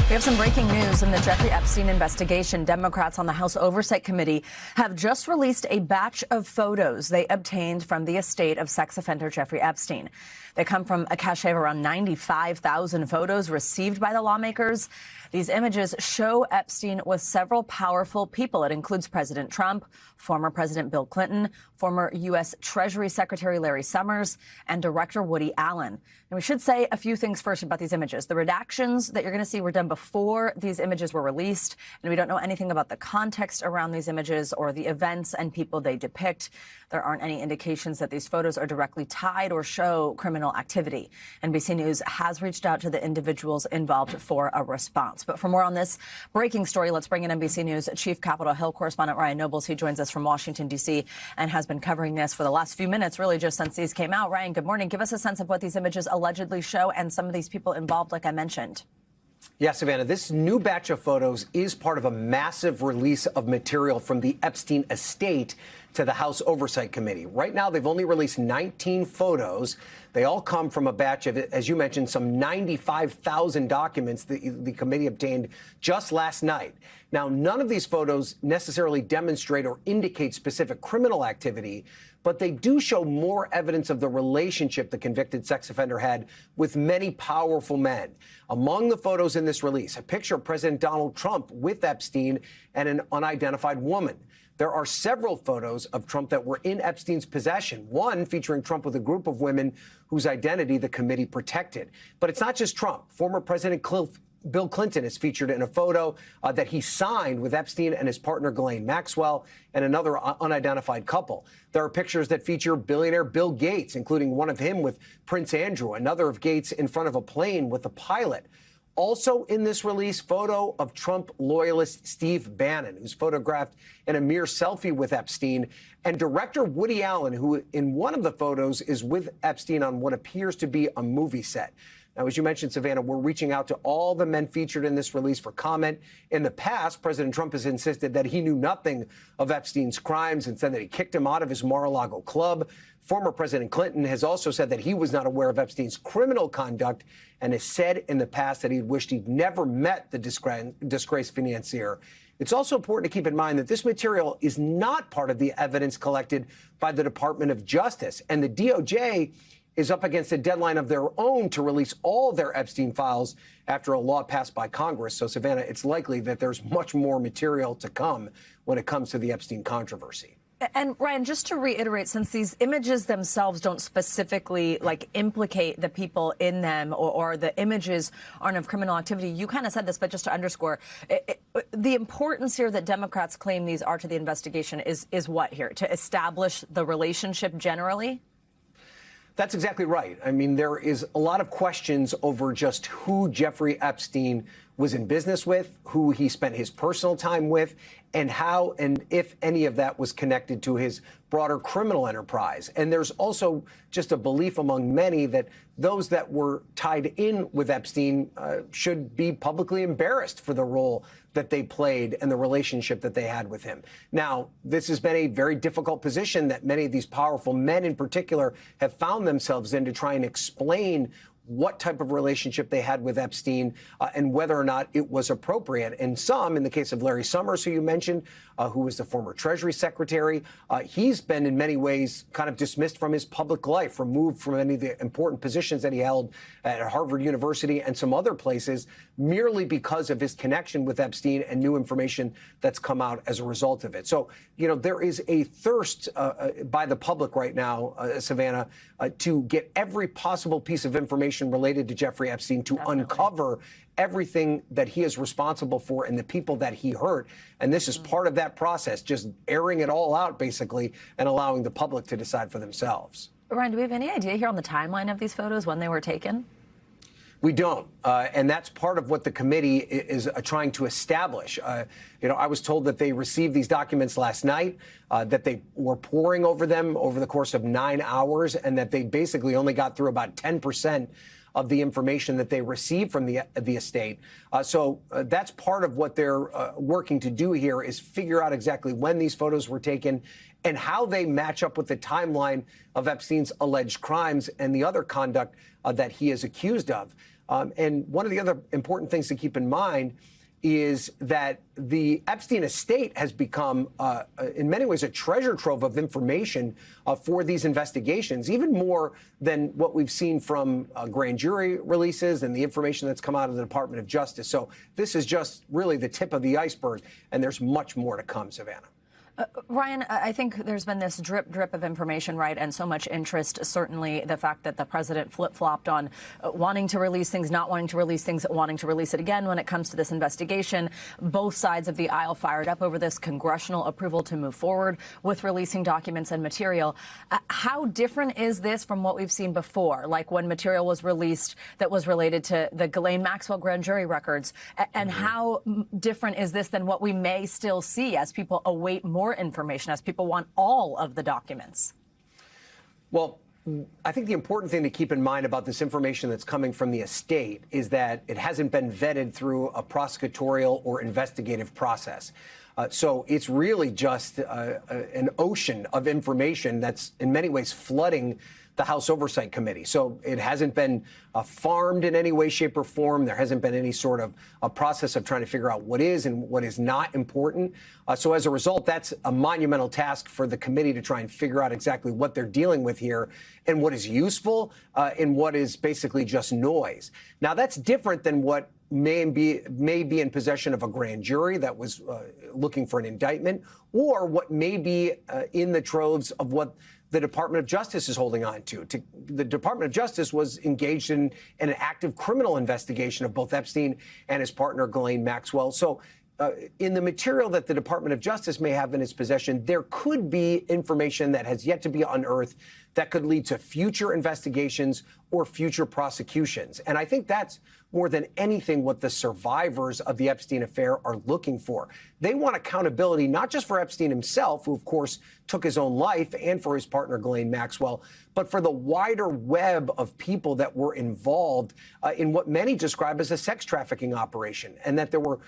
We have some breaking news in the Jeffrey Epstein investigation. Democrats on the House Oversight Committee have just released a batch of photos they obtained from the estate of sex offender Jeffrey Epstein. They come from a cache of around 95,000 photos received by the lawmakers. These images show Epstein with several powerful people. It includes President Trump, former President Bill Clinton, former U.S. Treasury Secretary Larry Summers, and Director Woody Allen. And we should say a few things first about these images. The redactions that you're going to see were done before these images were released, and we don't know anything about the context around these images or the events and people they depict. There aren't any indications that these photos are directly tied or show criminal activity. NBC News has reached out to the individuals involved for a response. But for more on this breaking story, let's bring in NBC News Chief Capitol Hill correspondent Ryan Nobles. He joins us from Washington, D.C., and has been covering this for the last few minutes, really just since these came out. Ryan, good morning. Give us a sense of what these images allegedly show and some of these people involved, like I mentioned. Yeah, Savannah, this new batch of photos is part of a massive release of material from the Epstein estate to the House Oversight Committee. Right now, they've only released 19 photos. They all come from a batch of, as you mentioned, some 95,000 documents that the committee obtained just last night. Now, none of these photos necessarily demonstrate or indicate specific criminal activity, but they do show more evidence of the relationship the convicted sex offender had with many powerful men. Among the photos in this release, a picture of President Donald Trump with Epstein and an unidentified woman. There are several photos of Trump that were in Epstein's possession, one featuring Trump with a group of women whose identity the committee protected. But it's not just Trump. Former President Bill Clinton is featured in a photo that he signed with Epstein and his partner Ghislaine Maxwell and another unidentified couple. There are pictures that feature billionaire Bill Gates, including one of him with Prince Andrew, another of Gates in front of a plane with a pilot. Also in this release, photo of Trump loyalist Steve Bannon, who's photographed in a mere selfie with Epstein, and director Woody Allen, who in one of the photos is with Epstein on what appears to be a movie set. Now, as you mentioned, Savannah, we're reaching out to all the men featured in this release for comment. In the past, President Trump has insisted that he knew nothing of Epstein's crimes and said that he kicked him out of his Mar-a-Lago club. Former President Clinton has also said that he was not aware of Epstein's criminal conduct and has said in the past that he wished he'd never met the disgraced financier. It's also important to keep in mind that this material is not part of the evidence collected by the Department of Justice, and the DOJ is up against a deadline of their own to release all their Epstein files after a law passed by Congress. So, Savannah, it's likely that there's much more material to come when it comes to the Epstein controversy. And Ryan, just to reiterate, since these images themselves don't specifically implicate the people in them or the images aren't of criminal activity, you kind of said this, but just to underscore, the importance here that Democrats claim these are to the investigation is what here? To establish the relationship generally? That's exactly right. I mean, there is a lot of questions over just who Jeffrey Epstein was in business with, who he spent his personal time with, and how and if any of that was connected to his broader criminal enterprise. And there's also just a belief among many that those that were tied in with Epstein should be publicly embarrassed for the role that they played and the relationship that they had with him. Now, this has been a very difficult position that many of these powerful men in particular have found themselves in to try and explain what type of relationship they had with Epstein and whether or not it was appropriate. And some, in the case of Larry Summers, who you mentioned, who was the former Treasury Secretary, he's been in many ways kind of dismissed from his public life, removed from any of the important positions that he held at Harvard University and some other places, merely because of his connection with Epstein and new information that's come out as a result of it. So, you know, there is a thirst by the public right now, Savannah, to get every possible piece of information related to Jeffrey Epstein, to uncover everything that he is responsible for and the people that he hurt. And this is part of that process, just airing it all out, basically, and allowing the public to decide for themselves. Ryan, do we have any idea here on the timeline of these photos, when they were taken? We don't. And that's part of what the committee is trying to establish. You know, I was told that they received these documents last night, that they were poring over them over the course of 9 hours, and that they basically only got through about 10% of the information that they received from the estate. So that's part of what they're working to do here, is figure out exactly when these photos were taken and how they match up with the timeline of Epstein's alleged crimes and the other conduct that he is accused of. And one of the other important things to keep in mind is that the Epstein estate has become, in many ways, a treasure trove of information for these investigations, even more than what we've seen from grand jury releases and the information that's come out of the Department of Justice. So this is just really the tip of the iceberg, and there's much more to come, Savannah. Ryan, I think there's been this drip of information, right, and so much interest. Certainly the fact that the president flip-flopped on wanting to release things, not wanting to release things, wanting to release it again when it comes to this investigation. Both sides of the aisle fired up over this congressional approval to move forward with releasing documents and material. How different is this from what we've seen before, like when material was released that was related to the Ghislaine Maxwell grand jury records? And how different is this than what we may still see as people await more information, as people want all of the documents? Well, I think the important thing to keep in mind about this information that's coming from the estate is that it hasn't been vetted through a prosecutorial or investigative process. So it's really just an ocean of information that's in many ways flooding the House Oversight Committee. So it hasn't been farmed in any way, shape, or form. There hasn't been any sort of a process of trying to figure out what is and what is not important. So as a result, that's a monumental task for the committee to try and figure out exactly what they're dealing with here and what is useful and what is basically just noise. Now, that's different than what may be in possession of a grand jury that was looking for an indictment, or what may be in the troves of what the Department of Justice is holding on to. The Department of Justice was engaged in an active criminal investigation of both Epstein and his partner, Ghislaine Maxwell. So in the material that the Department of Justice may have in its possession, there could be information that has yet to be unearthed that could lead to future investigations or future prosecutions. And I think that's more than anything what the survivors of the Epstein affair are looking for. They want accountability, not just for Epstein himself, who, of course, took his own life, and for his partner, Ghislaine Maxwell, but for the wider web of people that were involved in what many describe as a sex trafficking operation, and that there were,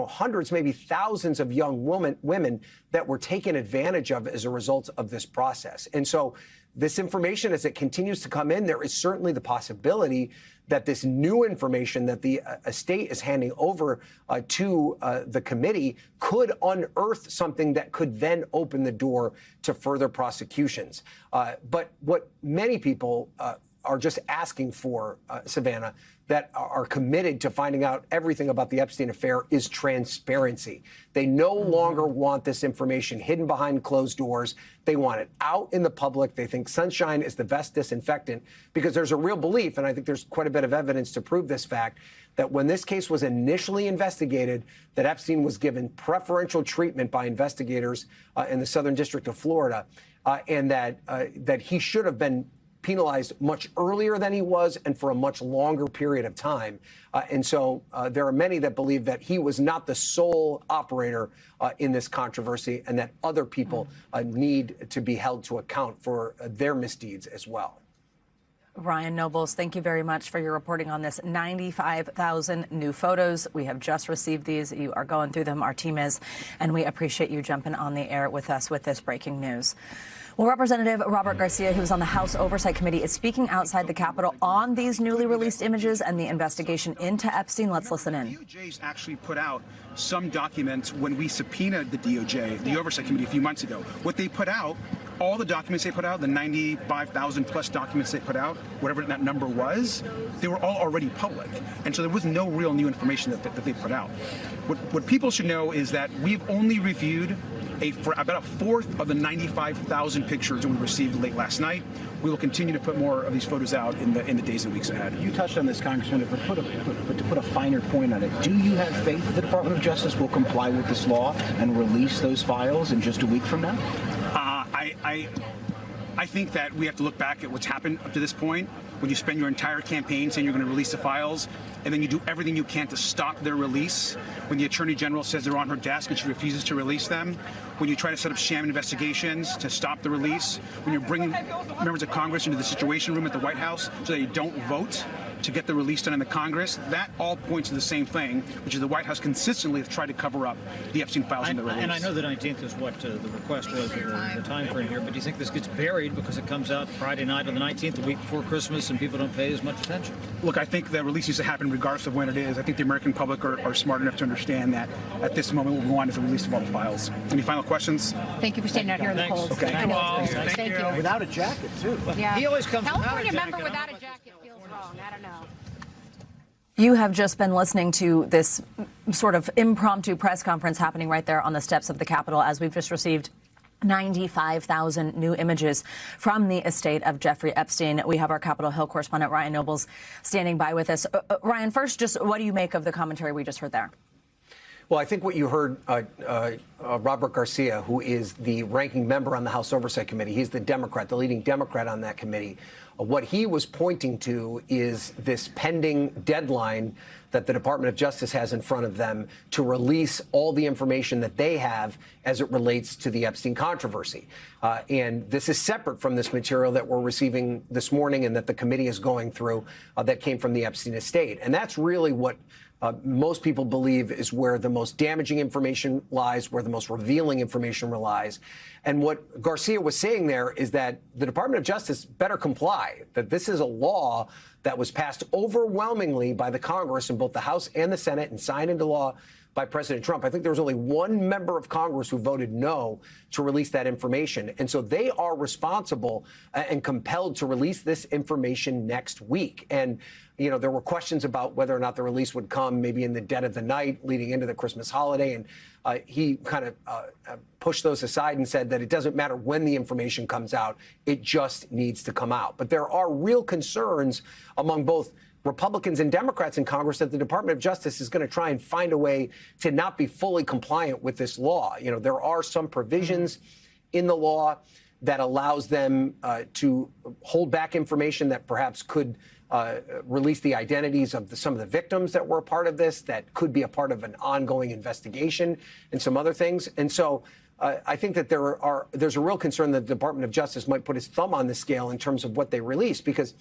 hundreds, maybe thousands of young women that were taken advantage of as a result of this process. And so this information, as it continues to come in, there is certainly the possibility that this new information that the estate is handing over to the committee could unearth something that could then open the door to further prosecutions. But what many people are just asking for, Savannah, that are committed to finding out everything about the Epstein affair is transparency. They no longer want this information hidden behind closed doors. They want it out in the public. They think sunshine is the best disinfectant, because there's a real belief, and I think there's quite a bit of evidence to prove this fact, that when this case was initially investigated, that Epstein was given preferential treatment by investigators in the Southern District of Florida, and that he should have been penalized much earlier than he was and for a much longer period of time. And so there are many that believe that he was not the sole operator in this controversy, and that other people need to be held to account for their misdeeds as well. Ryan Nobles, thank you very much for your reporting on this. 95,000 new photos. We have just received these. You are going through them. Our team is, and we appreciate you jumping on the air with us with this breaking news. Well, Representative Robert Garcia, who's on the House Oversight Committee, is speaking outside the Capitol on these newly released images and the investigation into Epstein. Let's listen in. The DOJ's actually put out some documents when we subpoenaed the DOJ, the Oversight Committee, a few months ago. What they put out, all the documents they put out, the 95,000 plus documents they put out, whatever that number was, they were all already public. And so there was no real new information that they put out. What people should know is that we've only reviewed for about a fourth of the 95,000 pictures that we received late last night. We will continue to put more of these photos out in the days and weeks ahead. You touched on this, Congressman, but to put a finer point on it, do you have faith that the Department of Justice will comply with this law and release those files in just a week from now? I think that we have to look back at what's happened up to this point. When you spend your entire campaign saying you're going to release the files, and then you do everything you can to stop their release, when the Attorney General says they're on her desk and she refuses to release them, when you try to set up sham investigations to stop the release, when you're bringing members of Congress into the Situation Room at the White House so that you don't vote to get the release done in the Congress, that all points to the same thing, which is the White House consistently has tried to cover up the Epstein files and the release. And I know the 19th is what the request was, the time frame here, but do you think this gets buried because it comes out Friday night on the 19th, the week before Christmas, and people don't pay as much attention? Look, I think the release needs to happen regardless of when it is. I think the American public are smart enough to understand that at this moment what we want is the release of all the files. Any final questions? Thank you for staying out here in the cold. Okay. Thank you. Without a jacket, too. Yeah. He always comes California member without a jacket feels wrong. I don't know. You have just been listening to this sort of impromptu press conference happening right there on the steps of the Capitol as we've just received 95,000 new images from the estate of Jeffrey Epstein. We have our Capitol Hill correspondent Ryan Nobles standing by with us. Ryan, first, just what do you make of the commentary we just heard there? Well, I think what you heard, Robert Garcia, who is the ranking member on the House Oversight Committee, he's the Democrat, the leading Democrat on that committee. What he was pointing to is this pending deadline that the Department of Justice has in front of them to release all the information that they have as it relates to the Epstein controversy. And this is separate from this material that we're receiving this morning and that the committee is going through that came from the Epstein estate. And that's really what most people believe is where the most damaging information lies, where the most revealing information lies. And what Garcia was saying there is that the Department of Justice better comply, that this is a law that was passed overwhelmingly by the Congress in both the House and the Senate and signed into law by President Trump. I think there was only one member of Congress who voted no to release that information. And so they are responsible and compelled to release this information next week. And, you know, there were questions about whether or not the release would come maybe in the dead of the night leading into the Christmas holiday. And he kind of pushed those aside and said that it doesn't matter when the information comes out. It just needs to come out. But there are real concerns among both Republicans and Democrats in Congress that the Department of Justice is going to try and find a way to not be fully compliant with this law. You know, there are some provisions in the law that allows them to hold back information that perhaps could release the identities of some of the victims that were a part of this, that could be a part of an ongoing investigation and some other things. And so I think that there's a real concern that the Department of Justice might put its thumb on the scale in terms of what they release, because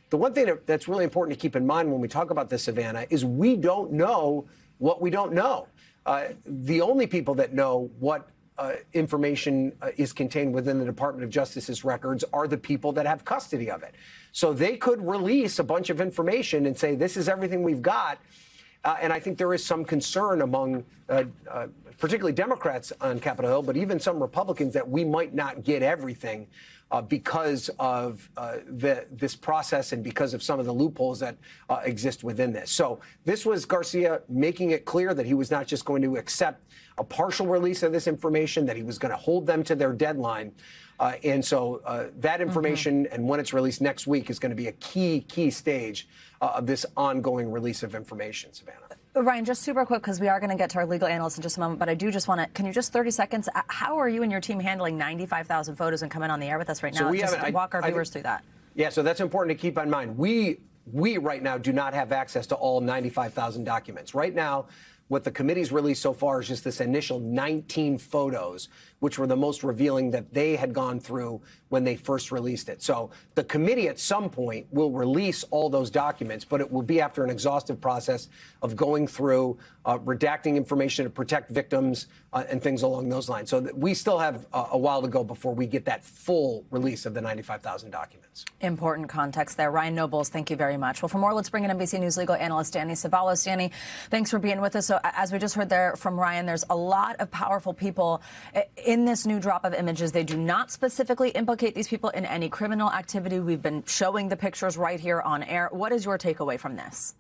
the one thing that's really important to keep in mind when we talk about this, Savannah, is we don't know what we don't know. The only people that know what information is contained within the Department of Justice's records are the people that have custody of it. So they could release a bunch of information and say, this is everything we've got. And I think there is some concern among particularly Democrats on Capitol Hill, but even some Republicans, that we might not get everything because of this process and because of some of the loopholes that exist within this. So this was Garcia making it clear that he was not just going to accept a partial release of this information, that he was going to hold them to their deadline. And so that information and when it's released next week is going to be a key stage of this ongoing release of information, Savannah. Ryan, just super quick, because we are going to get to our legal analyst in just a moment, but I do just want to, can you just 30 seconds, how are you and your team handling 95,000 photos and coming on the air with us right now? So just walk our viewers through that. Yeah, so that's important to keep in mind. We right now do not have access to all 95,000 documents. Right now, what the committee's released so far is just this initial 19 photos, which were the most revealing that they had gone through when they first released it. So the committee at some point will release all those documents, but it will be after an exhaustive process of going through, redacting information to protect victims and things along those lines. So we still have a while to go before we get that full release of the 95,000 documents. Important context there. Ryan Nobles, thank you very much. Well, for more, let's bring in NBC News legal analyst Danny Ceballos. Danny, thanks for being with us. So as we just heard there from Ryan, there's a lot of powerful people in this new drop of images. They do not specifically implicate these people in any criminal activity. We've been showing the pictures right here on air. What is your takeaway from this?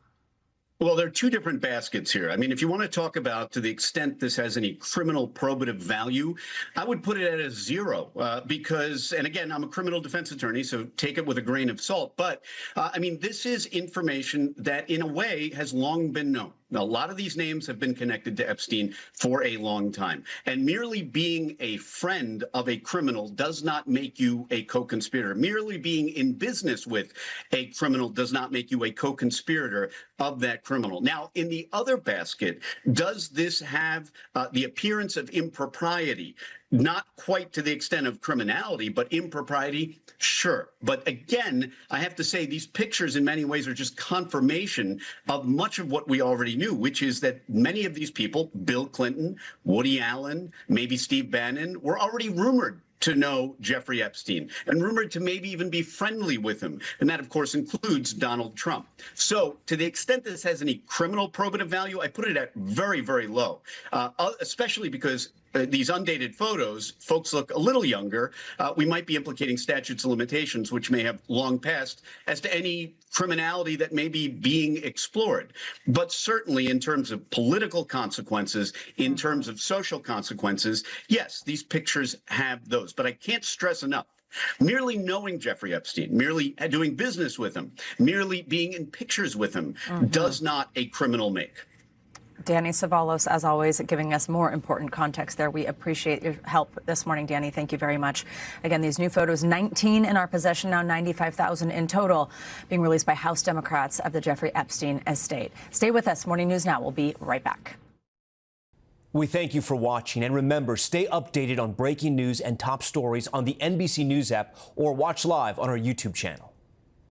Well, there are two different baskets here. I mean, if you want to talk about to the extent this has any criminal probative value, I would put it at a zero because, and again, I'm a criminal defense attorney, so take it with a grain of salt. But I mean, this is information that in a way has long been known. Now, a lot of these names have been connected to Epstein for a long time. And merely being a friend of a criminal does not make you a co-conspirator. Merely being in business with a criminal does not make you a co-conspirator of that criminal. Now, in the other basket, does this have the appearance of impropriety? Not quite to the extent of criminality, but impropriety, sure. But again, I have to say these pictures in many ways are just confirmation of much of what we already knew, which is that many of these people, Bill Clinton, Woody Allen, maybe Steve Bannon, were already rumored to know Jeffrey Epstein and rumored to maybe even be friendly with him. And that, of course, includes Donald Trump. So to the extent this has any criminal probative value, I put it at very, very low, especially because these undated photos, folks look a little younger. We might be implicating statutes of limitations, which may have long passed, as to any criminality that may be being explored. But certainly in terms of political consequences, in terms of social consequences, yes, these pictures have those. But I can't stress enough, merely knowing Jeffrey Epstein, merely doing business with him, merely being in pictures with him does not a criminal make. Danny Savalos, as always, giving us more important context there. We appreciate your help this morning, Danny. Thank you very much. Again, these new photos, 19 in our possession, now 95,000 in total, being released by House Democrats of the Jeffrey Epstein estate. Stay with us. Morning News Now. We'll be right back. We thank you for watching. And remember, stay updated on breaking news and top stories on the NBC News app or watch live on our YouTube channel.